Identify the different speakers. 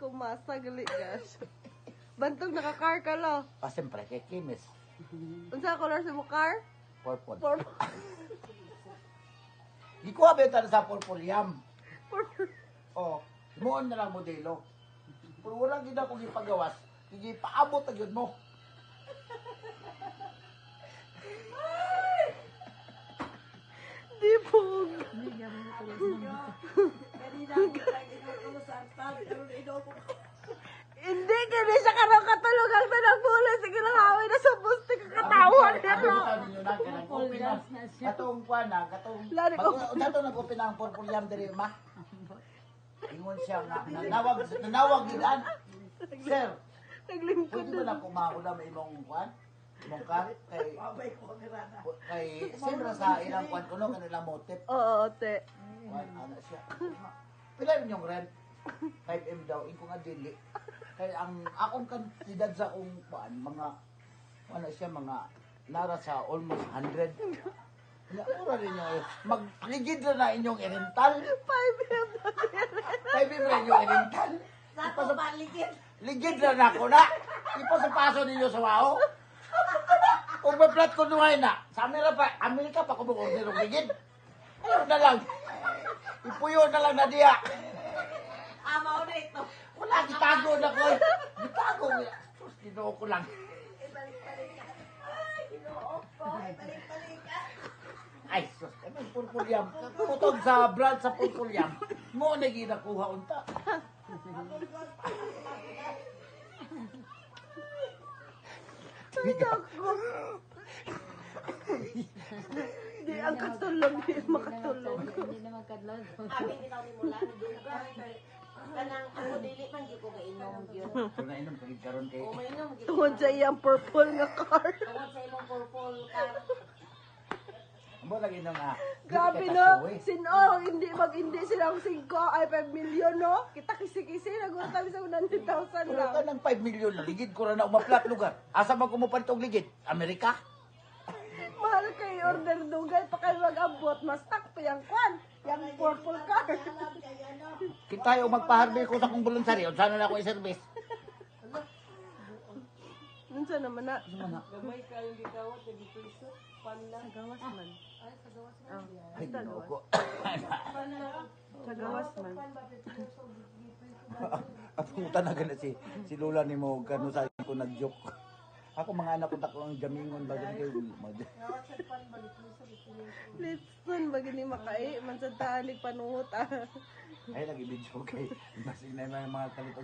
Speaker 1: kumasa gali gas. Bantog naka-car ka lo.
Speaker 2: Siyempre, kay Kimis.
Speaker 1: Unsa color sa mo car?
Speaker 2: Purple.
Speaker 1: Purple.
Speaker 2: Di ko abenta na sa purple yam.
Speaker 1: Purple.
Speaker 2: O, moon na lang modelo. Pero walang gina kong ipagawas. Hindi paabot na yun mo.
Speaker 1: Di po. Hindi, kaya siya karang katulog ang tanagbulan. Sige lang haway na sa busti ka katawan.
Speaker 2: Katong kuan na, katong
Speaker 1: Lari ko.
Speaker 2: dato nag-open ang purple yam diri ma. Ingon siya nga nanawag gidan. Sir,
Speaker 1: Naglingkod
Speaker 2: pwede ba na kumako na may imong kuan? Imong kar kay siyempre sa ilang kuan kuno kanila motif.
Speaker 1: Oo, te.
Speaker 2: Kuan ana siya. Pila rin yung rent? 5M daw, ingko nga dili. Kaya ang akong kansidad sa akong kuan mga ano siya mga nara sa almost 100. Wala rin yung magligid na inyong irental.
Speaker 1: 5M na
Speaker 2: Pwede mo rin yung irental. Ligid na ako na. Ipasapaso ninyo sa wao. Kung may plat ko nuhay na, sa Amerika pa kung mag-order ng ligid. Ayun na lang. Ipuyo na lang na diya.
Speaker 3: Amaw na ito.
Speaker 2: Wala, gitago na ko. Gitago. Sus, ginoo ko lang.
Speaker 3: Ay, ginoo ko. Balik-balik ka.
Speaker 2: Ay, sus, anong pulpulyam? Putog sa brand sa pulpulyam. Mo na ginakuha unta.
Speaker 1: Di ang katulog, di makatulog.
Speaker 4: Hindi na magkadlog.
Speaker 3: Abi bitaw ni mula ni Dugan. Kanang ako dili man gi ko kainom gyud.
Speaker 2: So, nainom kagid karon kay...
Speaker 3: O mainom gi.
Speaker 1: Tungod sa iyang purple nga car.
Speaker 3: Tungod sa imong purple car.
Speaker 2: Amo lagi nang
Speaker 1: Grabe no, sino, hindi silang 5 ay 5 million no? Kita kisi-kisi, nagutang sa 100,000
Speaker 2: Wala ka
Speaker 1: lang.
Speaker 2: ng 5 million na ligid ko na umaplat lugar. Asa man kumupalit og ligid? Amerika?
Speaker 1: Mahal kay order dugay pa kayo mag-abot, mas tak pa yung kwan, yung purple car.
Speaker 2: Kita yung magpaharbi ko sa kong voluntary. Unsa na ako i-service?
Speaker 1: Minsan naman na.
Speaker 3: Gamay ka yung gitawat sa gipiso. Panda.
Speaker 1: Sa gawas man.
Speaker 2: Ay, ginoo ko.
Speaker 1: Sa gawas man.
Speaker 2: Apunta na gana si Lola ni mo kano sa ko nag-joke. Ako mga anak ko takong jamingon ba ganun kayo.
Speaker 1: Litson, bagay ni makai, man sa tahanig panuhot ah.
Speaker 2: Ay, lagi video kay. Basig na yung mga kalito